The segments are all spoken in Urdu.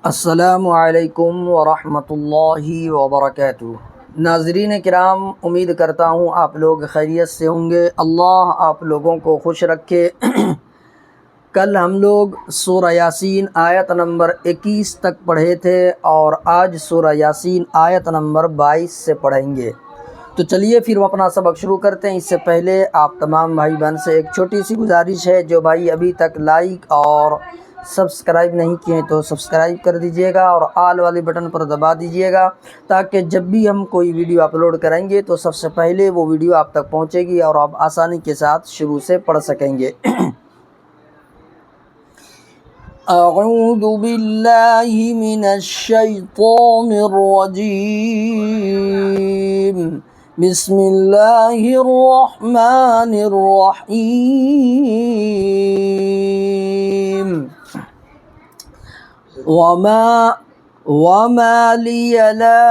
السلام علیکم ورحمۃ اللہ وبرکاتہ۔ ناظرین کرام، امید کرتا ہوں آپ لوگ خیریت سے ہوں گے۔ اللہ آپ لوگوں کو خوش رکھے۔ کل ہم لوگ سورہ یاسین آیت نمبر 21 تک پڑھے تھے اور آج سورہ یاسین آیت نمبر 22 سے پڑھیں گے۔ تو چلیے پھر وہ اپنا سبق شروع کرتے ہیں۔ اس سے پہلے آپ تمام بھائی بہن سے ایک چھوٹی سی گزارش ہے، جو بھائی ابھی تک لائک اور سبسکرائب نہیں کیے ہیں تو سبسکرائب کر دیجئے گا اور آل والی بٹن پر دبا دیجئے گا، تاکہ جب بھی ہم کوئی ویڈیو اپلوڈ کریں گے تو سب سے پہلے وہ ویڈیو آپ تک پہنچے گی اور آپ آسانی کے ساتھ شروع سے پڑھ سکیں گے۔ اعوذ باللہ من الشیطان الرجیم، بسم اللہ الرحمن الرحیم۔ وما لي لا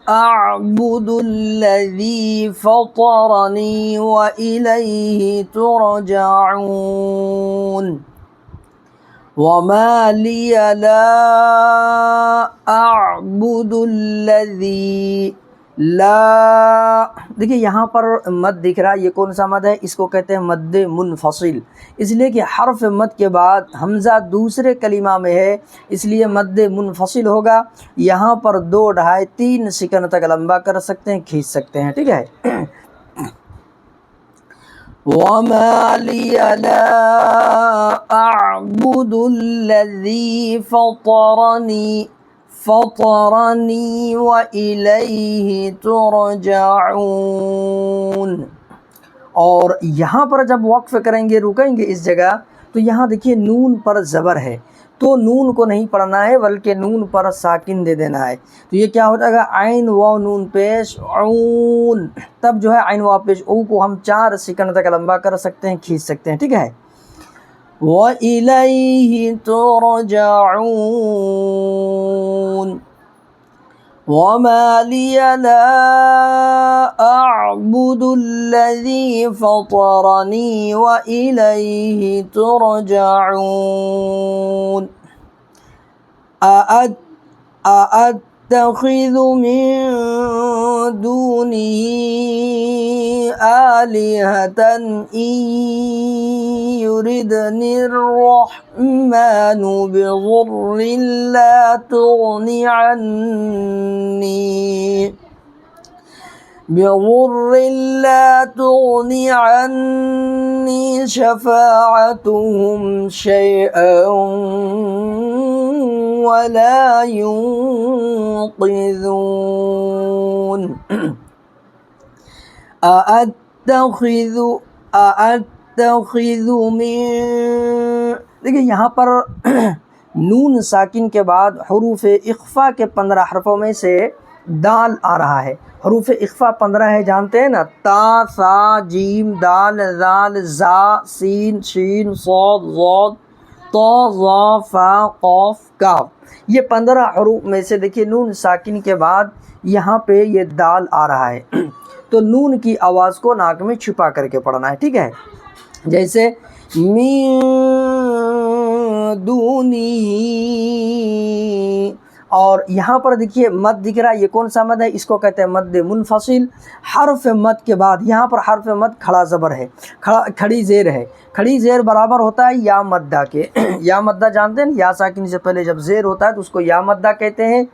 أعبد الذي فطرني وإليه ترجعون۔ وما لي لا أعبد الذي لا، دیکھیے یہاں پر مد دکھ رہا ہے، یہ کون سا مد ہے؟ اس کو کہتے ہیں مد منفصل، اس لیے کہ حرف مد کے بعد حمزہ دوسرے کلمہ میں ہے، اس لیے مد منفصل ہوگا۔ یہاں پر 2، 2.5، 3 سیکنڈ تک لمبا کر سکتے ہیں، کھینچ سکتے ہیں، ٹھیک ہے۔ وَمَا لِيَ لَا أَعْبُدُ الَّذِي فَطَرَنِي وَإِلَيْهِ تُرْجَعُونَ۔ اور یہاں پر جب وقف کریں گے، رکیں گے اس جگہ، تو یہاں دیکھیے نون پر زبر ہے، تو نون کو نہیں پڑھنا ہے بلکہ نون پر ساکن دے دینا ہے۔ تو یہ کیا ہو جائے گا؟ عین واو نون پیش عون، تب جو ہے عین واو پیش او کو ہم 4 سیکنڈ تک لمبا کر سکتے ہیں، کھینچ سکتے ہیں، ٹھیک ہے۔ وَإِلَيْهِ تُرْجَعُونَ۔ وَمَا لِيَ لَا أَعْبُدُ الَّذِي فَطَرَنِي وَإِلَيْهِ تُرْجَعُونَ۔ أَأَتَّخِذُ مِن دُونِهِ آلِهَةً إِن يُرِدْنِ الرَّحْمَنُ بِضُرٍّ لَّا تُغْنِ عَنِّي شَفَاعَتُهُمْ شَيْئًا وَلَا يُنقِذُونَ۔ أَأَتَّخِذُ مِن، دیکھیں یہاں پر نون ساکن کے بعد حروف اخفا کے 15 حرفوں میں سے دال آ رہا ہے۔ حروف اخفا 15 ہے، جانتے ہیں نا؟ تا، ثا، جیم، دال، ذال، زا، سین، شین، صاد، ضاد، طا، ظا، فا، قاف، کاف۔ یہ 15 حروف میں سے دیکھیے نون ساکن کے بعد یہاں پہ یہ دال آ رہا ہے، تو نون کی آواز کو ناک میں چھپا کر کے پڑھنا ہے، ٹھیک ہے۔ جیسے من دونی، اور یہاں پر دیکھیے مد دکھ رہا ہے، یہ کون سا مد ہے؟ اس کو کہتے ہیں مد منفصل۔ حرف مد کے بعد یہاں پر حرف مد کھڑا زبر ہے، کھڑی زیر ہے۔ کھڑی زیر برابر ہوتا ہے یا مدہ کے۔ یا مدہ جانتے ہیں، یا ساکن سے پہلے جب زیر ہوتا ہے تو اس کو یا مدہ کہتے ہیں۔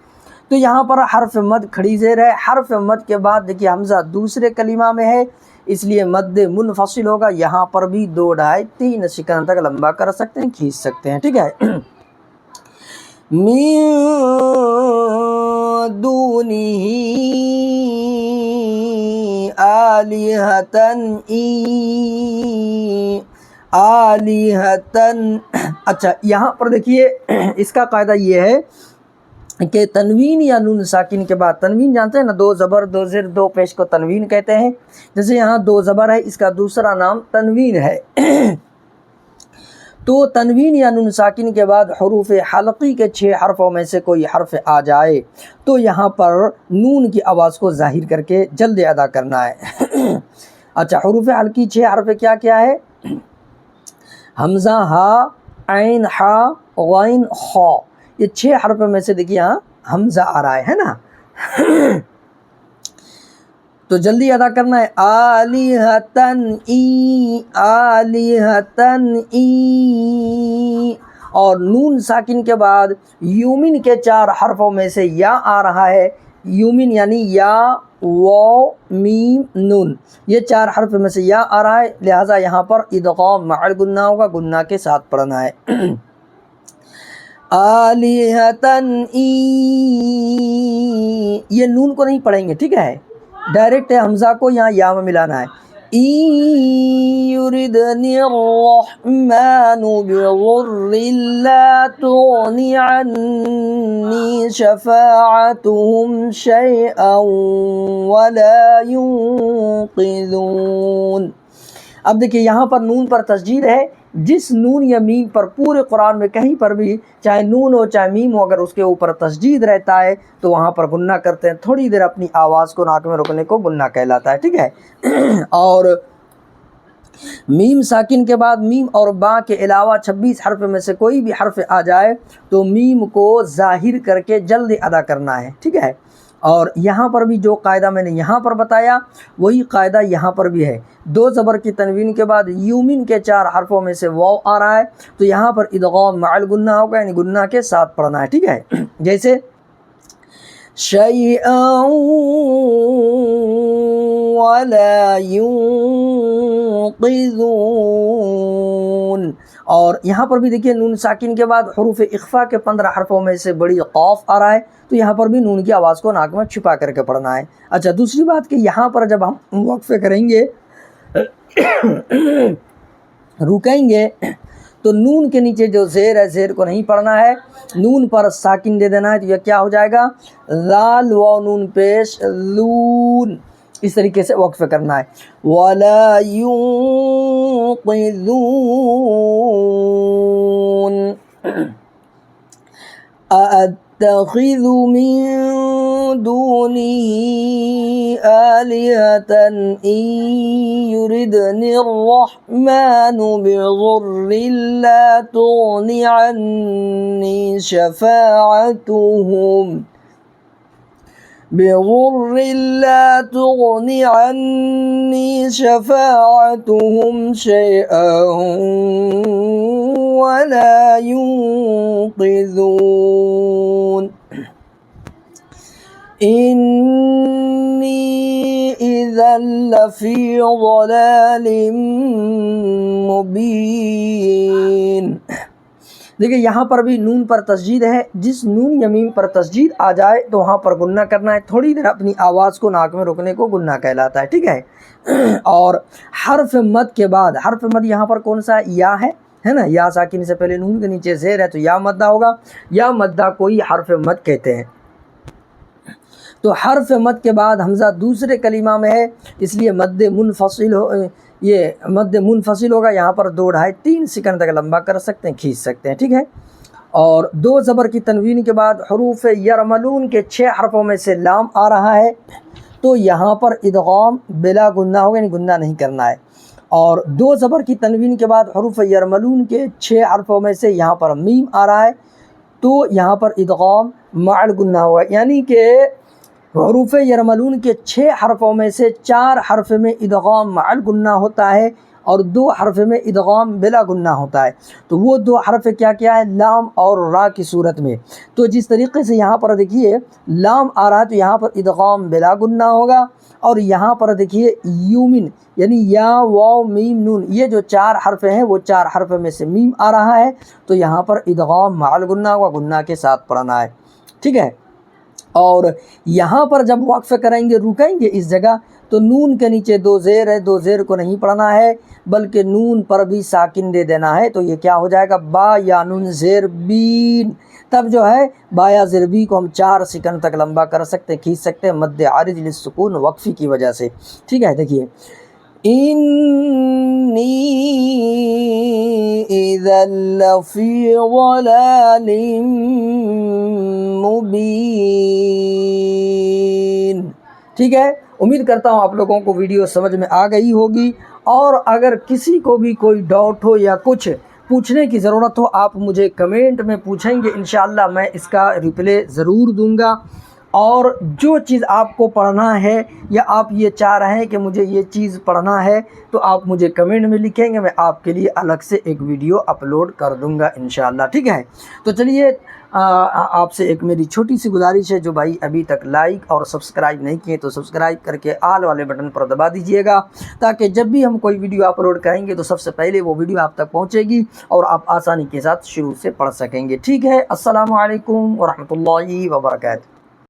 تو یہاں پر حرف مد کھڑی زیر ہے، حرف مد کے بعد دیکھیے حمزہ دوسرے کلمہ میں ہے، اس لیے مد منفصل ہوگا۔ یہاں پر بھی 2، 2.5، 3 سیکنڈ تک لمبا کر سکتے ہیں، کھینچ سکتے ہیں، ٹھیک ہے۔ من دونه آلهة اچھا یہاں پر دیکھیے اس کا قاعدہ یہ ہے کہ تنوین یا نون ساکن کے بعد، تنوین جانتے ہیں نا، 2 زبر 2 زیر 2 پیش کو تنوین کہتے ہیں۔ جیسے یہاں 2 زبر ہے، اس کا دوسرا نام تنوین ہے۔ تو تنوین یا نون ساکن کے بعد حروف حلقی کے 6 حرفوں میں سے کوئی حرف آ جائے تو یہاں پر نون کی آواز کو ظاہر کر کے جلد ادا کرنا ہے۔ اچھا حروف حلقی 6 حرف کیا کیا ہے؟ حمزہ، ہا، عین، ہا، غین، خا، یہ 6 حرف میں سے دیکھیے یہاں حمزہ آ رہا ہے نا تو جلدی ادا کرنا ہے آلیہتن ای آلیہتن ای، اور نون ساکن کے بعد یومن کے 4 حرفوں میں سے یا آ رہا ہے، یومن یعنی یا واو میم نون، یہ 4 حرف میں سے یا آ رہا ہے، لہٰذا یہاں پر ادغام مع الغنہ ہوگا، گنہ کے ساتھ پڑھنا ہے آلیہتن ای، یہ نون کو نہیں پڑھیں گے، ٹھیک ہے، ڈائریکٹ حمزہ کو یہاں یا میں ملانا ہے ای یردنی الرحمن بضر لا تغنی عنی شفاعتهم شیئا ولا ينقذون۔ اب دیکھیے یہاں پر نون پر تشدید ہے، جس نون یا میم پر پورے قرآن میں کہیں پر بھی چاہے نون ہو چاہے میم ہو اگر اس کے اوپر تشدید رہتا ہے تو وہاں پر گنہ کرتے ہیں، تھوڑی دیر اپنی آواز کو ناک میں رکنے کو گنہ کہلاتا ہے، ٹھیک ہے اور میم ساکن کے بعد میم اور با کے علاوہ 26 حرف میں سے کوئی بھی حرف آ جائے تو میم کو ظاہر کر کے جلد ادا کرنا ہے، ٹھیک ہے، اور یہاں پر بھی جو قاعدہ میں نے یہاں پر بتایا وہی قاعدہ یہاں پر بھی ہے، 2 زبر کی تنوین کے بعد یومن کے 4 حرفوں میں سے واو آ رہا ہے تو یہاں پر ادغام مع الغنہ ہوگا، یعنی گنہ کے ساتھ پڑھنا ہے، ٹھیک ہے، جیسے شیئا ولا ينقذون، اور یہاں پر بھی دیکھیے نون ساکن کے بعد حروف اخفا کے 15 حرفوں میں سے بڑی قاف آ رہا ہے تو یہاں پر بھی نون کی آواز کو ناک میں چھپا کر کے پڑھنا ہے۔ اچھا دوسری بات کہ یہاں پر جب ہم وقفے کریں گے رکیں گے تو نون کے نیچے جو زیر ہے زیر کو نہیں پڑھنا ہے، نون پر ساکن دے دینا ہے تو یہ کیا ہو جائے گا ذال واو نون پیش لون، اس طریقے سے وقف کرنا ہے وَلَا يُنقِذُونَ أَأَتَّخِذُ مِن دُونِهِ آلِهَةً إِن يُرِدْنِ الرَّحْمَنُ بِضُرٍّ لَا تُغْنِ عَنِّي شَفَاعَتُهُمْ شَيْئًا وَلَا يُنقِذُونَ إِنِّي إِذًا لَّفِي ضَلَالٍ مُبِينٍ۔ دیکھیں یہاں پر بھی نون پر تشدید ہے، جس نون یا میم پر تشدید آ جائے تو وہاں پر گنہ کرنا ہے، تھوڑی دیر اپنی آواز کو ناک میں روکنے کو گنہ کہلاتا ہے، ٹھیک ہے اور حرف مد کے بعد حرف مد یہاں پر کون سا یا ہے نا، یا ساکن سے پہلے نون کے نیچے زیر ہے تو یا مدہ ہوگا، یا مدہ کوئی حرف مد کہتے ہیں، تو حرف مد کے بعد حمزہ دوسرے کلمہ میں ہے اس لیے مد منفصل یہ مد منفصل ہوگا، یہاں پر 2 ڈھائی 3 سیکنڈ تک لمبا کر سکتے ہیں، کھینچ سکتے ہیں، ٹھیک ہے، اور 2 زبر کی تنوین کے بعد حروف یرملون کے 6 حرفوں میں سے لام آ رہا ہے تو یہاں پر ادغام بلا گنہ ہوگا، یعنی گنہ نہیں کرنا ہے، اور 2 زبر کی تنوین کے بعد حروف یرملون کے 6 حرفوں میں سے یہاں پر میم آ رہا ہے تو یہاں پر ادغام مع الغنہ ہوگا، یعنی کہ حروف یرملون کے 6 حرفوں میں سے 4 حرف میں ادغام مع الغنہ ہوتا ہے اور 2 حرف میں ادغام بلا گنہ ہوتا ہے، تو وہ 2 حرف کیا ہے لام اور را کی صورت میں، تو جس طریقے سے یہاں پر دیکھیے لام آ رہا ہے تو یہاں پر ادغام بلا گنہ ہوگا، اور یہاں پر دیکھیے یومن یعنی یا واو میم نون یہ جو 4 حرف ہیں وہ 4 حرف میں سے میم آ رہا ہے تو یہاں پر ادغام مع الغنہ ہوگا، گنہ کے ساتھ پڑھنا ہے، ٹھیک ہے، اور یہاں پر جب وقف کریں گے رکیں گے اس جگہ تو نون کے نیچے 2 زیر ہے، 2 زیر کو نہیں پڑھنا ہے بلکہ نون پر بھی ساکن دے دینا ہے تو یہ کیا ہو جائے گا با یا نون زیر بین، تب جو ہے با یا زیر بی کو ہم 4 سیکنڈ تک لمبا کر سکتے ہیں، کھینچ سکتے ہیں مد عارض للسکون وقفی کی وجہ سے، ٹھیک ہے، دیکھیے انی اذا لفی ضلال مبین، ٹھیک ہے، امید کرتا ہوں آپ لوگوں کو ویڈیو سمجھ میں آ گئی ہوگی، اور اگر کسی کو بھی کوئی ڈاؤٹ ہو یا کچھ پوچھنے کی ضرورت ہو آپ مجھے کمنٹ میں پوچھیں گے، انشاءاللہ میں اس کا ریپلے ضرور دوں گا۔ اور جو چیز آپ کو پڑھنا ہے یا آپ یہ چاہ رہے ہیں کہ مجھے یہ چیز پڑھنا ہے تو آپ مجھے کمنٹ میں لکھیں گے، میں آپ کے لیے الگ سے ایک ویڈیو اپلوڈ کر دوں گا انشاءاللہ، ٹھیک ہے؟ تو چلیے آپ سے ایک میری چھوٹی سی گزارش ہے، جو بھائی ابھی تک لائک اور سبسکرائب نہیں کیے تو سبسکرائب کر کے آل والے بٹن پر دبا دیجئے گا، تاکہ جب بھی ہم کوئی ویڈیو اپلوڈ کریں گے تو سب سے پہلے وہ ویڈیو آپ تک پہنچے گی اور آپ آسانی کے ساتھ شروع سے پڑھ سکیں گے، ٹھیک ہے؟ السلام علیکم ورحمۃ اللہ وبرکاتہ۔